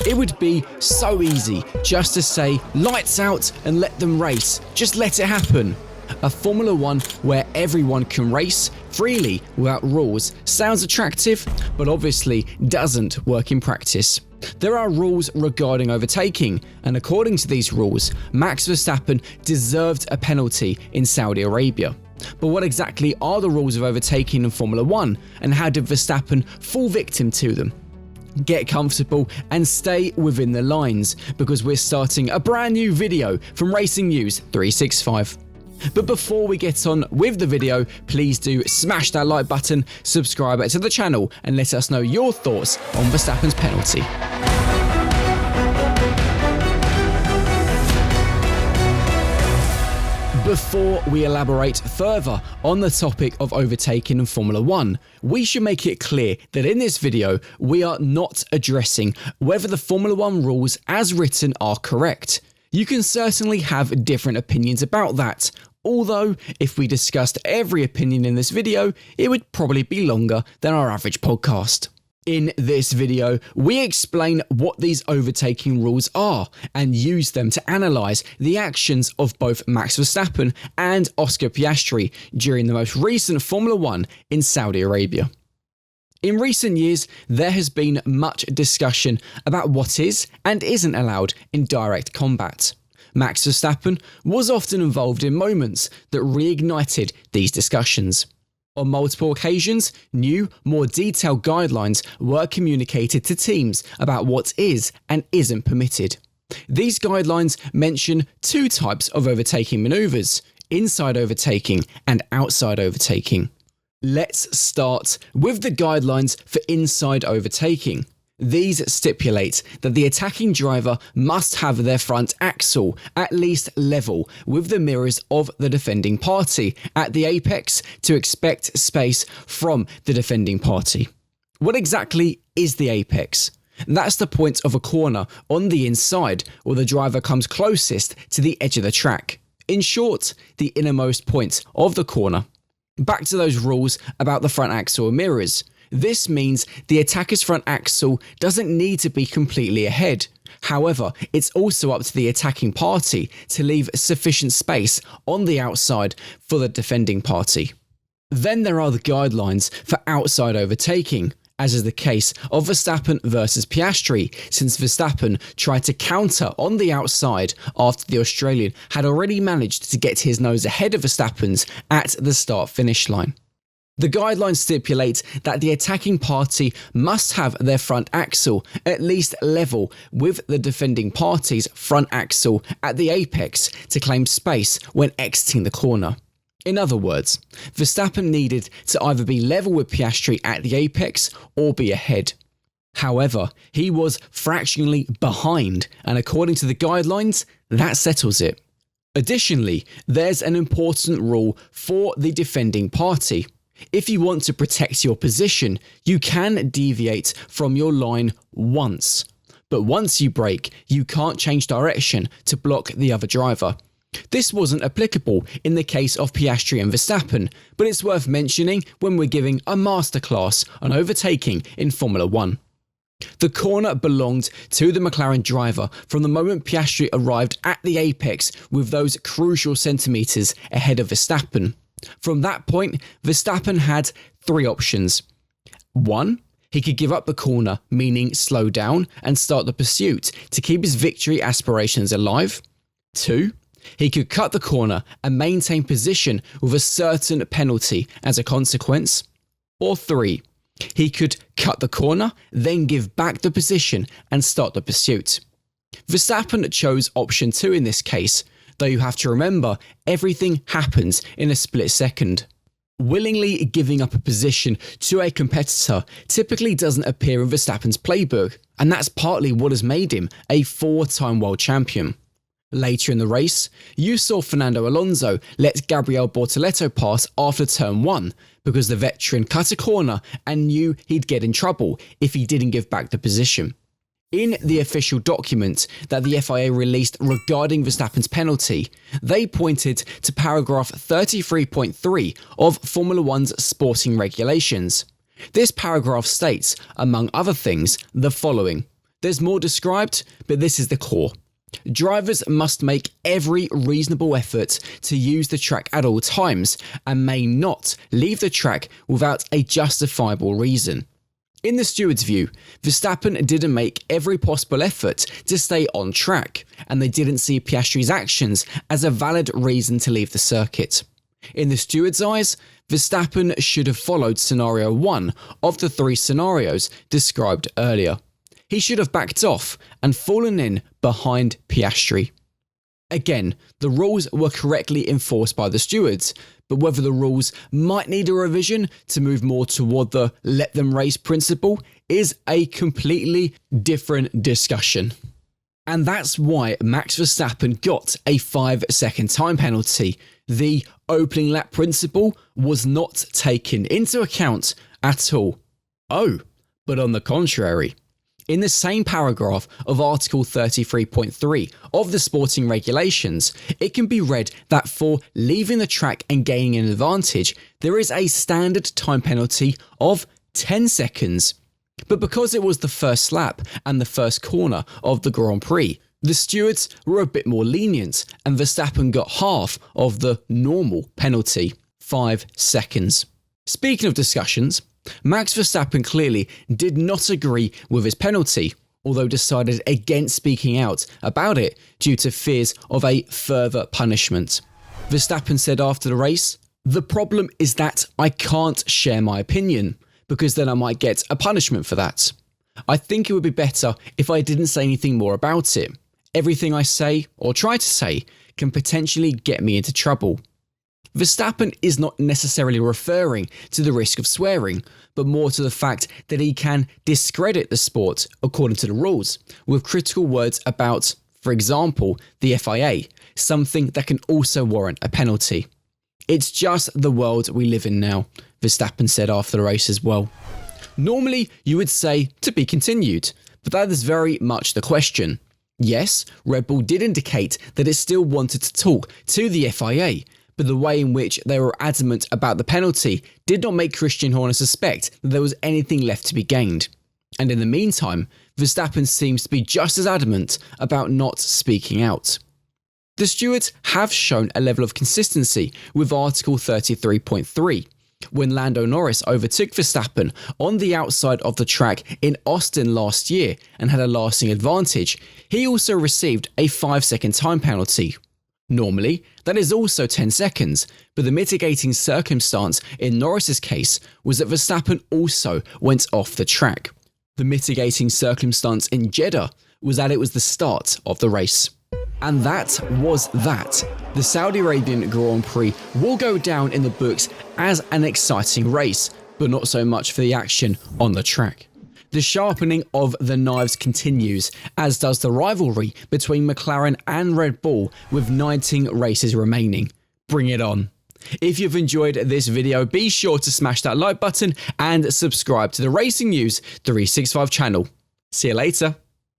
It would be so easy just to say lights out and let them race, just let it happen. A Formula 1 where everyone can race freely without rules sounds attractive, but obviously doesn't work in practice. There are rules regarding overtaking, and according to these rules, Max Verstappen deserved a penalty in Saudi Arabia. But what exactly are the rules of overtaking in Formula 1, and how did Verstappen fall victim to them? Get comfortable and stay within the lines, because we're starting a brand new video from Racing News 365. But before we get on with the video, please do smash that like button, subscribe to the channel, and let us know your thoughts on Verstappen's penalty. Before we elaborate further on the topic of overtaking in Formula 1, we should make it clear that in this video, we are not addressing whether the Formula 1 rules as written are correct. You can certainly have different opinions about that, although if we discussed every opinion in this video, it would probably be longer than our average podcast. In this video, we explain what these overtaking rules are and use them to analyse the actions of both Max Verstappen and Oscar Piastri during the most recent Formula 1 in Saudi Arabia. In recent years, there has been much discussion about what is and isn't allowed in direct combat. Max Verstappen was often involved in moments that reignited these discussions. On multiple occasions, new, more detailed guidelines were communicated to teams about what is and isn't permitted. These guidelines mention two types of overtaking manoeuvres: inside overtaking and outside overtaking. Let's start with the guidelines for inside overtaking. These stipulate that the attacking driver must have their front axle at least level with the mirrors of the defending party at the apex to expect space from the defending party. What exactly is the apex? That's the point of a corner on the inside where the driver comes closest to the edge of the track. In short, the innermost point of the corner. Back to those rules about the front axle and mirrors. This means the attacker's front axle doesn't need to be completely ahead. However, it's also up to the attacking party to leave sufficient space on the outside for the defending party. Then there are the guidelines for outside overtaking, as is the case of Verstappen versus Piastri, since Verstappen tried to counter on the outside after the Australian had already managed to get his nose ahead of Verstappen's at the start-finish line. The guidelines stipulate that the attacking party must have their front axle at least level with the defending party's front axle at the apex to claim space when exiting the corner. In other words, Verstappen needed to either be level with Piastri at the apex or be ahead. However, he was fractionally behind, and according to the guidelines, that settles it. Additionally, there's an important rule for the defending party. If you want to protect your position, you can deviate from your line once. But once you brake, you can't change direction to block the other driver. This wasn't applicable in the case of Piastri and Verstappen, but it's worth mentioning when we're giving a masterclass on overtaking in Formula 1. The corner belonged to the McLaren driver from the moment Piastri arrived at the apex with those crucial centimetres ahead of Verstappen. From that point, Verstappen had three options. 1. He could give up the corner, meaning slow down and start the pursuit to keep his victory aspirations alive. 2. He could cut the corner and maintain position with a certain penalty as a consequence. Or 3. He could cut the corner, then give back the position and start the pursuit. Verstappen chose option 2 in this case, though you have to remember, everything happens in a split second. Willingly giving up a position to a competitor typically doesn't appear in Verstappen's playbook, and that's partly what has made him a 4-time world champion. Later in the race, you saw Fernando Alonso let Gabriel Bortoleto pass after turn 1 because the veteran cut a corner and knew he'd get in trouble if he didn't give back the position. In the official document that the FIA released regarding Verstappen's penalty, they pointed to paragraph 33.3 of Formula 1's sporting regulations. This paragraph states, among other things, the following. There's more described, but this is the core. Drivers must make every reasonable effort to use the track at all times and may not leave the track without a justifiable reason. In the steward's view, Verstappen didn't make every possible effort to stay on track, and they didn't see Piastri's actions as a valid reason to leave the circuit. In the steward's eyes, Verstappen should have followed scenario 1 of the 3 scenarios described earlier. He should have backed off and fallen in behind Piastri. Again, the rules were correctly enforced by the stewards, but whether the rules might need a revision to move more toward the let them race principle is a completely different discussion. And that's why Max Verstappen got a 5-second time penalty. The opening lap principle was not taken into account at all. Oh, but on the contrary, in the same paragraph of Article 33.3 of the sporting regulations, it can be read that for leaving the track and gaining an advantage, there is a standard time penalty of 10 seconds. But because it was the first lap and the first corner of the Grand Prix, the stewards were a bit more lenient and Verstappen got half of the normal penalty, 5 seconds. Speaking of discussions, Max Verstappen clearly did not agree with his penalty, although decided against speaking out about it due to fears of a further punishment. Verstappen said after the race, "The problem is that I can't share my opinion, because then I might get a punishment for that. I think it would be better if I didn't say anything more about it. Everything I say, or try to say, can potentially get me into trouble." Verstappen is not necessarily referring to the risk of swearing, but more to the fact that he can discredit the sport, according to the rules, with critical words about, for example, the FIA, something that can also warrant a penalty. "It's just the world we live in now," Verstappen said after the race as well. Normally, you would say to be continued, but that is very much the question. Yes, Red Bull did indicate that it still wanted to talk to the FIA, but the way in which they were adamant about the penalty did not make Christian Horner suspect that there was anything left to be gained. And in the meantime, Verstappen seems to be just as adamant about not speaking out. The stewards have shown a level of consistency with Article 33.3. When Lando Norris overtook Verstappen on the outside of the track in Austin last year and had a lasting advantage, he also received a 5-second time penalty. Normally, that is also 10 seconds, but the mitigating circumstance in Norris's case was that Verstappen also went off the track. The mitigating circumstance in Jeddah was that it was the start of the race. And that was that. The Saudi Arabian Grand Prix will go down in the books as an exciting race, but not so much for the action on the track. The sharpening of the knives continues, as does the rivalry between McLaren and Red Bull with 19 races remaining. Bring it on. If you've enjoyed this video, be sure to smash that like button and subscribe to the Racing News 365 channel. See you later.